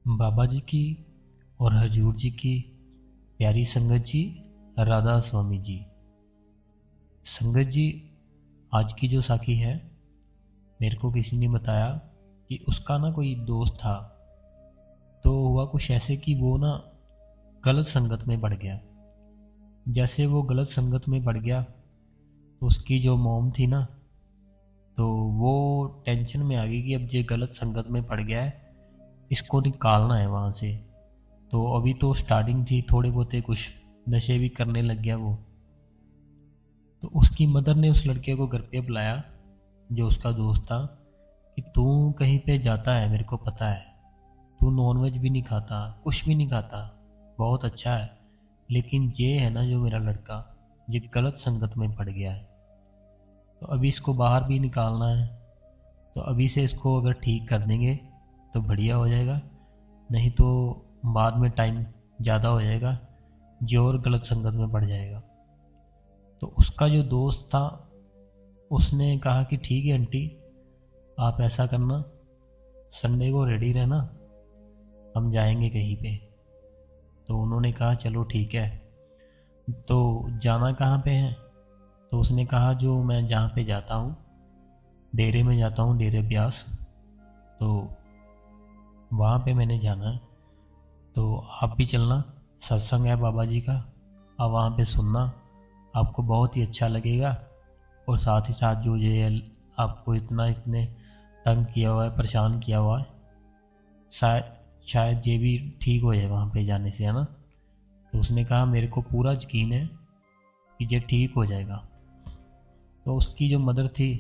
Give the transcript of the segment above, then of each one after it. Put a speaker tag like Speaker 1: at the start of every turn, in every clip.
Speaker 1: बाबा जी की और हजूर जी की प्यारी संगत जी, राधा स्वामी जी। संगत जी, आज की जो साखी है, मेरे को किसी ने बताया कि उसका ना कोई दोस्त था। तो हुआ कुछ ऐसे कि वो ना गलत संगत में पड़ गया। जैसे वो गलत संगत में पड़ गया तो उसकी जो मॉम थी ना, तो वो टेंशन में आ गई कि अब ये गलत संगत में पड़ गया है, इसको निकालना है वहाँ से। तो अभी तो स्टार्टिंग थी, थोड़े बहुते कुछ नशे भी करने लग गया वो। तो उसकी मदर ने उस लड़के को घर पे बुलाया, जो उसका दोस्त था, कि तू कहीं पे जाता है, मेरे को पता है, तू नॉनवेज भी नहीं खाता, कुछ भी नहीं खाता, बहुत अच्छा है, लेकिन ये है ना जो मेरा लड़का, ये गलत संगत में पड़ गया है। तो अभी इसको बाहर भी निकालना है। तो अभी से इसको अगर ठीक कर देंगे तो बढ़िया हो जाएगा, नहीं तो बाद में टाइम ज़्यादा हो जाएगा, जो और गलत संगत में पड़ जाएगा। तो उसका जो दोस्त था, उसने कहा कि ठीक है आंटी, आप ऐसा करना, संडे को रेडी रहना, हम जाएंगे कहीं पे। तो उन्होंने कहा चलो ठीक है। तो जाना कहाँ पे है? तो उसने कहा जो मैं जहाँ पे जाता हूँ, डेरे में जाता हूँ, डेरे ब्यास, तो वहाँ पे मैंने जाना है। तो आप भी चलना, सत्संग है बाबा जी का, आप वहाँ पे सुनना, आपको बहुत ही अच्छा लगेगा। और साथ ही साथ जो ये आपको इतना इसने तंग किया हुआ है, परेशान किया हुआ है, शायद शायद ये भी ठीक हो जाए वहाँ पे जाने से, है ना। तो उसने कहा मेरे को पूरा यकीन है कि ये ठीक हो जाएगा। तो उसकी जो मदर थी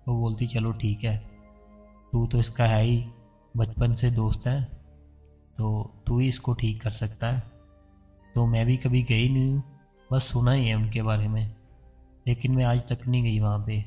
Speaker 1: वो बोलती चलो ठीक है, तू तो इसका है ही, बचपन से दोस्त है, तो तू ही इसको ठीक कर सकता है। तो मैं भी कभी गई नहीं हूँ, बस सुना ही है उनके बारे में, लेकिन मैं आज तक नहीं गई वहाँ पे,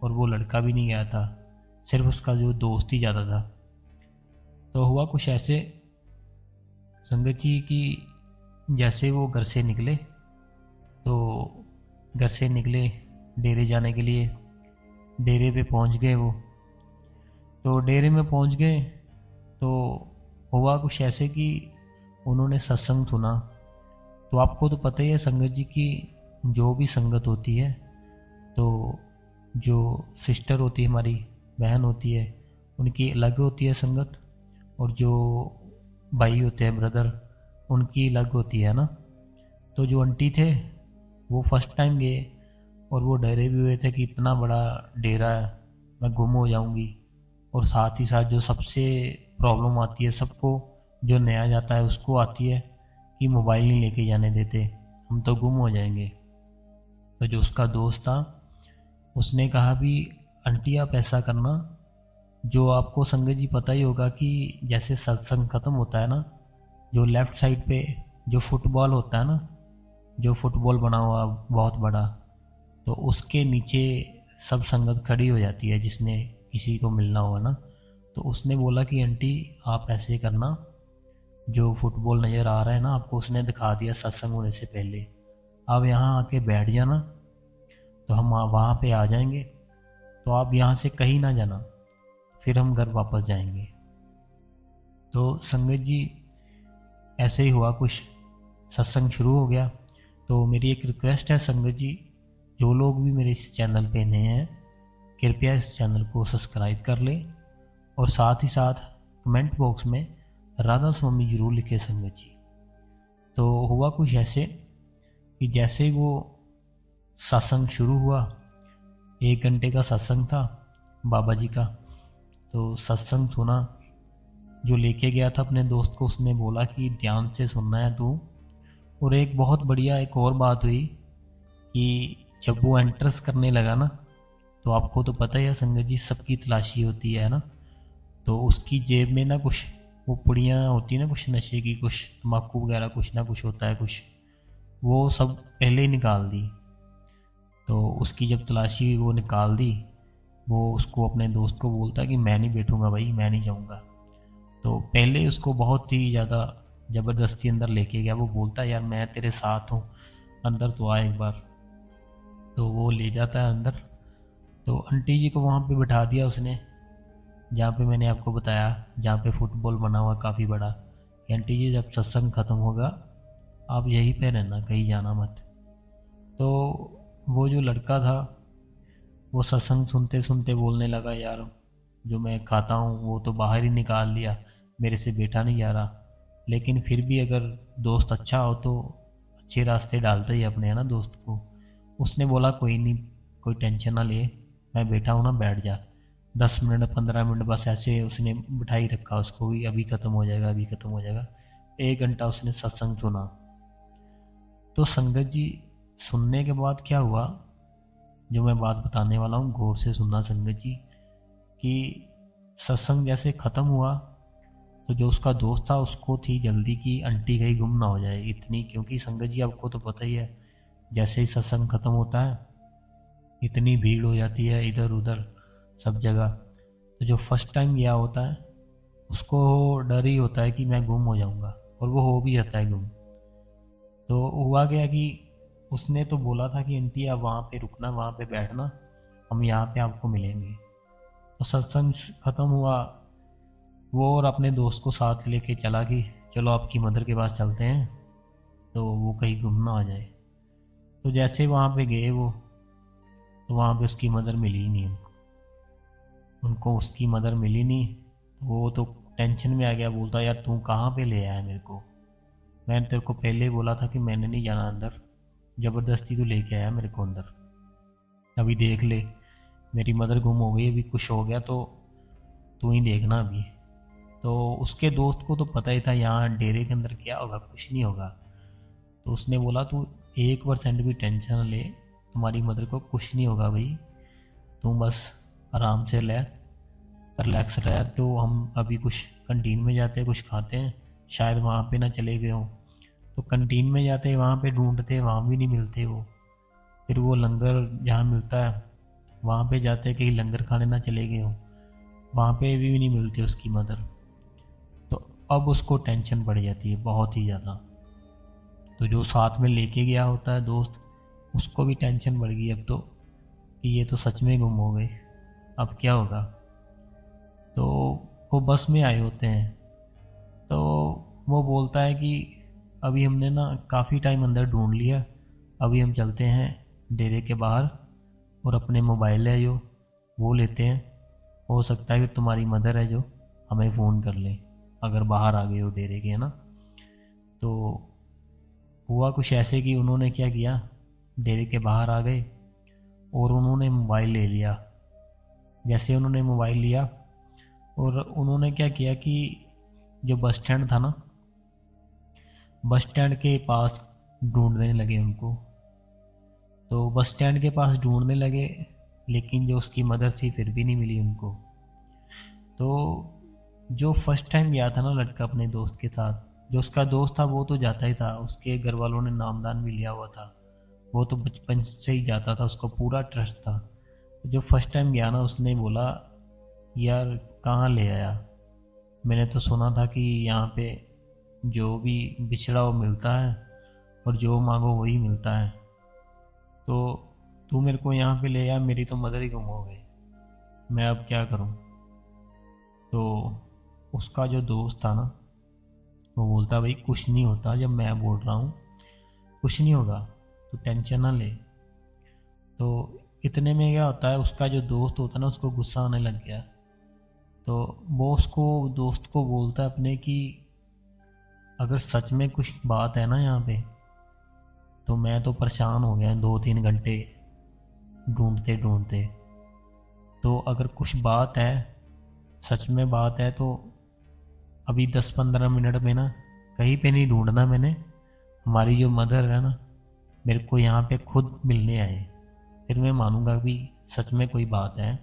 Speaker 1: और वो लड़का भी नहीं गया था, सिर्फ उसका जो दोस्त ही जाता था। तो हुआ कुछ ऐसे संगत जी की, जैसे वो घर से निकले, तो घर से निकले डेरे जाने के लिए, डेरे पे पहुंच गए वो। तो डेरे में पहुंच गए तो हुआ कुछ ऐसे कि उन्होंने सत्संग सुना। तो आपको तो पता ही है संगत जी की, जो भी संगत होती है, तो जो सिस्टर होती है, हमारी बहन होती है, उनकी अलग होती है संगत, और जो भाई होते हैं, ब्रदर, उनकी अलग होती है ना। तो जो आंटी थे वो फर्स्ट टाइम गए, और वो डरे भी हुए थे कि इतना बड़ा डेरा है, मैं गुम हो जाऊंगी। और साथ ही साथ जो सबसे प्रॉब्लम आती है सबको, जो नया जाता है उसको आती है, कि मोबाइल नहीं लेके जाने देते, हम तो गुम हो जाएंगे। तो जो उसका दोस्त था, उसने कहा भी आंटी आप ऐसा करना, जो आपको संगत जी पता ही होगा कि जैसे सत्संग खत्म होता है ना, जो लेफ्ट साइड पे जो फुटबॉल होता है ना, जो फुटबॉल बना हुआ बहुत बड़ा, तो उसके नीचे सब संगत खड़ी हो जाती है जिसने किसी को मिलना हुआ ना। तो उसने बोला कि आंटी आप ऐसे करना, जो फुटबॉल नज़र आ रहा है ना आपको, उसने दिखा दिया सत्संग होने से पहले, आप यहाँ आके बैठ जाना, तो हम वहाँ पे आ जाएंगे, तो आप यहाँ से कहीं ना जाना, फिर हम घर वापस जाएंगे। तो संगत जी ऐसे ही हुआ कुछ, सत्संग शुरू हो गया। तो मेरी एक रिक्वेस्ट है संगत जी, जो लोग भी मेरे इस चैनल पे नए हैं, कृपया इस चैनल को सब्सक्राइब कर लें, और साथ ही साथ कमेंट बॉक्स में राधा स्वामी जरूर लिखे संगत जी। तो हुआ कुछ ऐसे कि जैसे ही वो सत्संग शुरू हुआ, 1 घंटे का सत्संग था बाबा जी का। तो सत्संग सुना, जो लेके गया था अपने दोस्त को, उसने बोला कि ध्यान से सुनना है तू। और एक बहुत बढ़िया एक और बात हुई कि जब वो एंट्रेंस करने लगा ना, तो आपको तो पता ही है संगत जी, सबकी तलाशी होती है ना। तो उसकी जेब में ना कुछ वो पुड़ियाँ होती है ना, कुछ नशे की, कुछ तम्बाकू वगैरह, कुछ ना कुछ होता है कुछ, वो सब पहले ही निकाल दी। तो उसकी जब तलाशी वो निकाल दी, वो उसको अपने दोस्त को बोलता कि मैं नहीं बैठूंगा भाई, मैं नहीं जाऊंगा। तो पहले उसको बहुत ही ज़्यादा ज़बरदस्ती अंदर लेके गया, वो बोलता यार मैं तेरे साथ हूँ, अंदर तो आ एक बार। तो वो ले जाता है अंदर। तो आंटी जी को वहाँ पे बिठा दिया उसने, जहाँ पे मैंने आपको बताया, जहाँ पे फुटबॉल बना हुआ काफ़ी बड़ा। कि आंटी जी जब सत्संग ख़त्म होगा आप यहीं पे रहना, कहीं जाना मत। तो वो जो लड़का था वो सत्संग सुनते सुनते बोलने लगा, यार जो मैं खाता हूँ वो तो बाहर ही निकाल लिया, मेरे से बैठा नहीं जा रहा। लेकिन फिर भी अगर दोस्त अच्छा हो तो अच्छे रास्ते डालता ही अपने, है ना, दोस्त को। उसने बोला कोई नहीं, कोई टेंशन ना ले, मैं बैठा हूँ ना, बैठ जा। 10 मिनट 15 मिनट बस ऐसे उसने बिठाई रखा उसको भी, अभी ख़त्म हो जाएगा, अभी ख़त्म हो जाएगा। 1 घंटा उसने सत्संग सुना। तो संगत जी, सुनने के बाद क्या हुआ, जो मैं बात बताने वाला हूँ गौर से सुनना संगत जी, कि सत्संग जैसे ख़त्म हुआ तो जो उसका दोस्त था उसको थी जल्दी कि आंटी कहीं गुम ना हो जाए इतनी, क्योंकि संगत जी आपको तो पता ही है, जैसे ही सत्संग ख़त्म होता है इतनी भीड़ हो जाती है इधर उधर सब जगह। तो जो फर्स्ट टाइम गया होता है उसको डर ही होता है कि मैं गुम हो जाऊंगा, और वो हो भी जाता है गुम। तो हुआ क्या कि उसने तो बोला था कि आंटी आप वहाँ पे रुकना, वहाँ पे बैठना, हम यहाँ पे आपको मिलेंगे। तो सत्संग ख़त्म हुआ, वो और अपने दोस्त को साथ लेके चला कि चलो आपकी मदर के पास चलते हैं, तो वो कहीं गुम ना आ जाए। तो जैसे वहाँ पे गए वो, तो वहाँ पे उसकी मदर मिली ही नहीं उनको। उनको उसकी मदर मिली नहीं, वो तो टेंशन में आ गया, बोलता यार तू कहाँ पे ले आया मेरे को, मैंने तेरे को पहले ही बोला था कि मैंने नहीं जाना अंदर, ज़बरदस्ती तो लेके आया मेरे को अंदर। अभी देख ले मेरी मदर गुम हो गई, अभी कुछ हो गया तो तू ही देखना अभी। तो उसके दोस्त को तो पता ही था यहाँ डेरे के अंदर क्या होगा, कुछ नहीं होगा। तो उसने बोला तू 1% भी टेंशन न ले, तुम्हारी मदर को कुछ नहीं होगा भाई, तू बस आराम से ले, रिलैक्स रह। तो हम अभी कुछ कंटीन में जाते हैं, कुछ खाते हैं, शायद वहाँ पे ना चले गए हों। तो कंटीन में जाते, वहाँ पे ढूंढते, वहाँ भी नहीं मिलते वो। फिर वो लंगर जहाँ मिलता है वहाँ पे जाते, कहीं लंगर खाने ना चले गए हों, वहाँ पे भी नहीं मिलते उसकी मदर। तो अब उसको टेंशन बढ़ जाती है बहुत ही ज़्यादा। तो जो साथ में लेके गया होता है दोस्त, उसको भी टेंशन बढ़ गई अब तो, कि ये तो सच में गुम हो गए, अब क्या होगा। तो वो बस में आए होते हैं, तो वो बोलता है कि अभी हमने ना काफ़ी टाइम अंदर ढूंढ लिया, अभी हम चलते हैं डेरे के बाहर, और अपने मोबाइल है जो वो लेते हैं, हो सकता है कि तुम्हारी मदर है जो हमें फ़ोन कर ले अगर बाहर आ गए हो डेरे के, है ना। तो हुआ कुछ ऐसे कि उन्होंने क्या किया, डेरे के बाहर आ गए और उन्होंने मोबाइल ले लिया। जैसे उन्होंने मोबाइल लिया और उन्होंने क्या किया कि जो बस स्टैंड था ना, बस स्टैंड के पास ढूंढने लगे उनको। तो बस स्टैंड के पास ढूंढने लगे, लेकिन जो उसकी मदर थी फिर भी नहीं मिली उनको। तो जो फर्स्ट टाइम गया था ना लड़का अपने दोस्त के साथ, जो उसका दोस्त था वो तो जाता ही था, उसके घर वालों ने नामदान भी लिया हुआ था, वो तो बचपन से ही जाता था, उसको पूरा ट्रस्ट था। जो फर्स्ट टाइम गया ना, उसने बोला यार कहाँ ले आया, मैंने तो सुना था कि यहाँ पे जो भी बिछड़ा वो मिलता है और जो मांगो वही मिलता है, तो तू मेरे को यहाँ पे ले आया, मेरी तो मदर ही गुम हो गई, मैं अब क्या करूँ। तो उसका जो दोस्त था ना, वो बोलता भाई कुछ नहीं होता, जब मैं बोल रहा हूँ कुछ नहीं होगा, तो टेंशन ना ले। तो इतने में क्या होता है, उसका जो दोस्त होता है ना उसको गुस्सा आने लग गया। तो वो उसको दोस्त को बोलता है अपने कि अगर सच में कुछ बात है ना यहाँ पे, तो मैं तो परेशान हो गया 2-3 घंटे ढूंढते ढूंढते, तो अगर कुछ बात है, सच में बात है, तो अभी 10-15 मिनट में ना कहीं पे नहीं ढूंढना मैंने, हमारी जो मदर है ना मेरे को यहाँ पे खुद मिलने आए, फिर मैं मानूंगा भी सच में कोई बात है,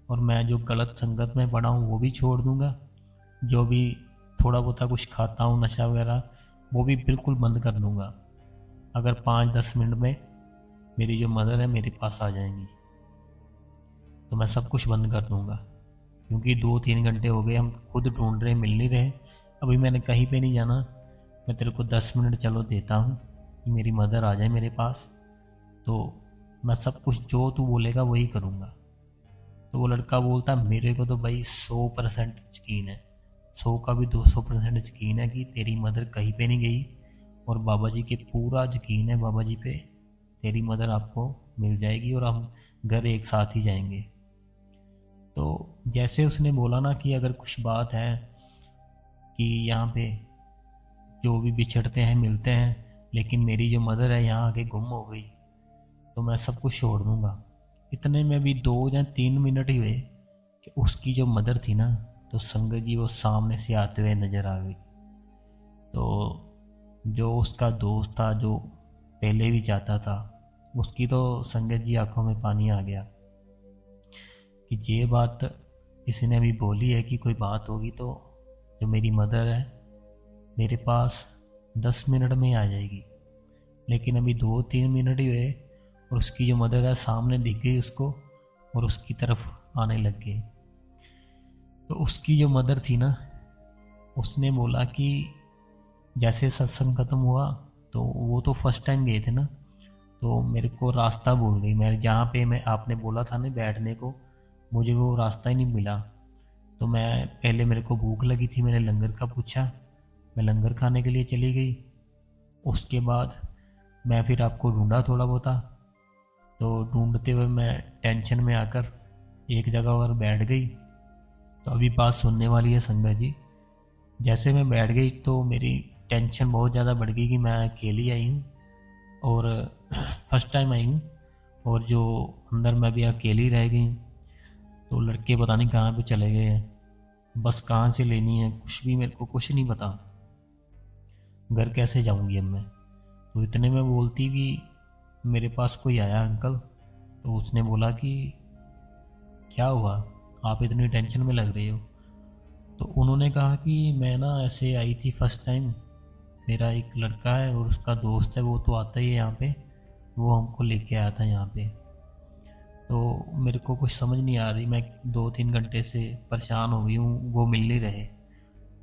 Speaker 1: और मैं जो गलत संगत में पड़ा हूँ वो भी छोड़ दूंगा, जो भी थोड़ा बहुत कुछ खाता हूँ नशा वगैरह वो भी बिल्कुल बंद कर दूंगा, अगर 5-10 मिनट में मेरी जो मदर है मेरे पास आ जाएंगी तो मैं सब कुछ बंद कर दूंगा। क्योंकि 2-3 घंटे हो गए हम खुद ढूंढ रहे, मिल नहीं रहे, अभी मैंने कहीं पे नहीं जाना, मैं तेरे को 10 मिनट चलो देता हूँ कि मेरी मदर आ जाए मेरे पास, तो मैं सब कुछ जो तू बोलेगा वही करूँगा। तो वो लड़का बोलता मेरे को तो भाई 100% यकीन है, 100 का भी 200% यकीन है कि तेरी मदर कहीं पे नहीं गई, और बाबा जी के पूरा यकीन है बाबा जी पे, तेरी मदर आपको मिल जाएगी और हम घर एक साथ ही जाएंगे। तो जैसे उसने बोला ना कि अगर कुछ बात है कि यहाँ पे जो भी बिछड़ते हैं मिलते हैं, लेकिन मेरी जो मदर है यहाँ आके गुम हो गई, तो मैं सब कुछ छोड़ दूँगा। इतने में भी 2 या 3 मिनट ही हुए कि उसकी जो मदर थी ना, तो संगत जी वो सामने से आते हुए नज़र आ गई। तो जो उसका दोस्त था जो पहले भी जाता था, उसकी तो संगत जी आंखों में पानी आ गया कि ये बात इसने अभी बोली है कि कोई बात होगी तो जो मेरी मदर है मेरे पास 10 मिनट में आ जाएगी। लेकिन अभी 2-3 मिनट ही हुए और उसकी जो मदर है सामने दिख गई उसको और उसकी तरफ आने लग गई। तो उसकी जो मदर थी ना, उसने बोला कि जैसे सत्संग ख़त्म हुआ तो वो तो फर्स्ट टाइम गए थे ना, तो मेरे को रास्ता भूल गई। मैं जहाँ पे मैं आपने बोला था ना बैठने को, मुझे वो रास्ता ही नहीं मिला। तो मैं पहले मेरे को भूख लगी थी, मैंने लंगर का पूछा, मैं लंगर खाने के लिए चली गई। उसके बाद मैं फिर आपको ढूंढा थोड़ा बहुता, तो ढूंढते हुए मैं टेंशन में आकर एक जगह पर बैठ गई। तो अभी बात सुनने वाली है संगत जी। जैसे मैं बैठ गई तो मेरी टेंशन बहुत ज़्यादा बढ़ गई कि मैं अकेली आई हूँ और फर्स्ट टाइम आई हूँ, और जो अंदर मैं भी अकेली रह गई। तो लड़के पता नहीं कहाँ पे चले गए हैं, बस कहाँ से लेनी है कुछ भी मेरे को कुछ नहीं पता, घर कैसे जाऊँगी अब मैं। तो इतने में बोलती कि मेरे पास कोई आया अंकल। तो उसने बोला कि क्या हुआ, आप इतनी टेंशन में लग रहे हो। तो उन्होंने कहा कि मैं ना ऐसे आई थी फर्स्ट टाइम, मेरा एक लड़का है और उसका दोस्त है, वो तो आता ही है यहाँ पे, वो हमको लेके आया था यहाँ पे। तो मेरे को कुछ समझ नहीं आ रही, मैं 2-3 घंटे से परेशान हो गई हूँ, वो मिल नहीं रहे।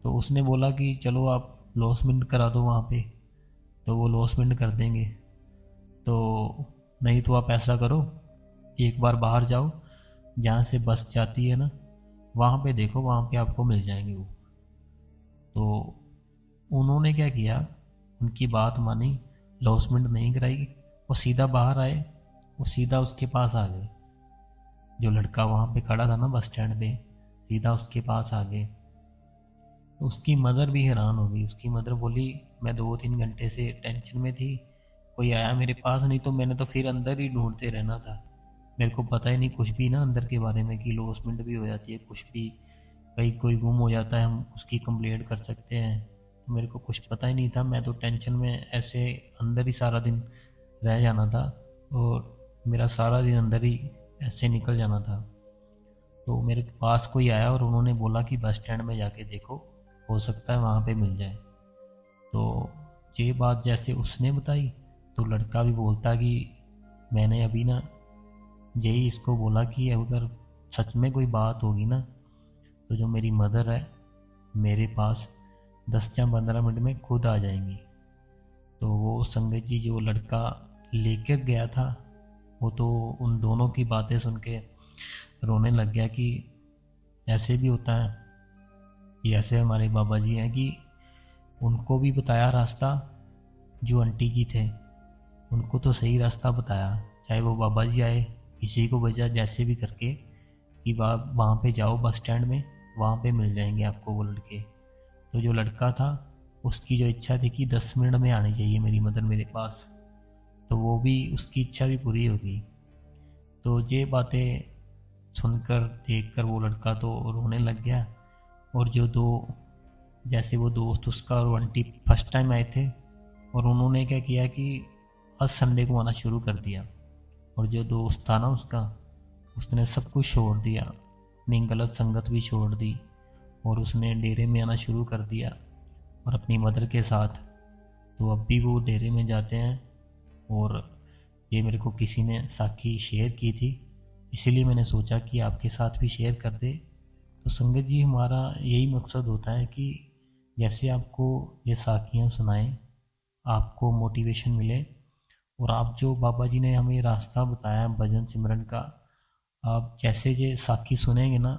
Speaker 1: तो उसने बोला कि चलो आप लॉसमेंट करा दो वहाँ पे, तो वो लॉसमेंट कर देंगे। तो नहीं तो आप ऐसा करो, एक बार बाहर जाओ, जहाँ से बस जाती है ना वहाँ पे देखो, वहाँ पे आपको मिल जाएंगे वो। तो उन्होंने क्या किया, उनकी बात मानी, लॉसमेंट नहीं कराई, वो सीधा बाहर आए, वो सीधा उसके पास आ गए। जो लड़का वहाँ पे खड़ा था ना बस स्टैंड पे, सीधा उसके पास आ गए। तो उसकी मदर भी हैरान हो गई। उसकी मदर बोली मैं 2-3 घंटे से टेंशन में थी, कोई आया मेरे पास नहीं, तो मैंने तो फिर अंदर ही ढूंढते रहना था, मेरे को पता ही नहीं कुछ भी ना अंदर के बारे में कि लॉसमेंट भी हो जाती है, कुछ भी कहीं कोई गुम हो जाता है हम उसकी कंप्लेंट कर सकते हैं। तो मेरे को कुछ पता ही नहीं था, मैं तो टेंशन में ऐसे अंदर ही सारा दिन रह जाना था और मेरा सारा दिन अंदर ही ऐसे निकल जाना था। तो मेरे पास कोई आया और उन्होंने बोला कि बस स्टैंड में जाके देखो, हो सकता है वहाँ पे मिल जाए। तो ये बात जैसे उसने बताई तो लड़का भी बोलता कि मैंने अभी ना यही इसको बोला कि अगर सच में कोई बात होगी ना, तो जो मेरी मदर है मेरे पास 10 या 15 मिनट में खुद आ जाएंगी। तो वो संगत जी जो लड़का लेकर गया था, वो तो उन दोनों की बातें सुन के रोने लग गया कि ऐसे भी होता है कि ऐसे हमारे बाबा जी हैं कि उनको भी बताया रास्ता, जो आंटी जी थे उनको तो सही रास्ता बताया, चाहे वो बाबा जी आए किसी को भेजा जैसे भी करके कि वहाँ पे जाओ बस स्टैंड में, वहाँ पे मिल जाएंगे आपको वो लड़के। तो जो लड़का था उसकी जो इच्छा थी कि 10 मिनट में आनी चाहिए मेरी मदर मेरे पास, तो वो भी उसकी इच्छा भी पूरी हो गई। तो ये बातें सुनकर देखकर वो लड़का तो रोने लग गया। और जो दो जैसे वो दोस्त उसका और आंटी फर्स्ट टाइम आए थे, और उन्होंने क्या किया कि हर संडे को आना शुरू कर दिया। और जो दोस्त था ना उसका, उसने सब कुछ छोड़ दिया, अपनी गलत संगत भी छोड़ दी और उसने डेरे में आना शुरू कर दिया और अपनी मदर के साथ। तो अब भी वो डेरे में जाते हैं। और ये मेरे को किसी ने साखी शेयर की थी, इसीलिए मैंने सोचा कि आपके साथ भी शेयर कर दे। तो संगत जी हमारा यही मकसद होता है कि जैसे आपको ये साखियाँ सुनाएं, आपको मोटिवेशन मिले, और आप जो बाबा जी ने हमें रास्ता बताया भजन सिमरन का, आप जैसे ये साखी सुनेंगे ना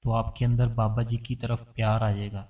Speaker 1: तो आपके अंदर बाबा जी की तरफ प्यार आ जाएगा,